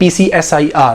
PCSIR،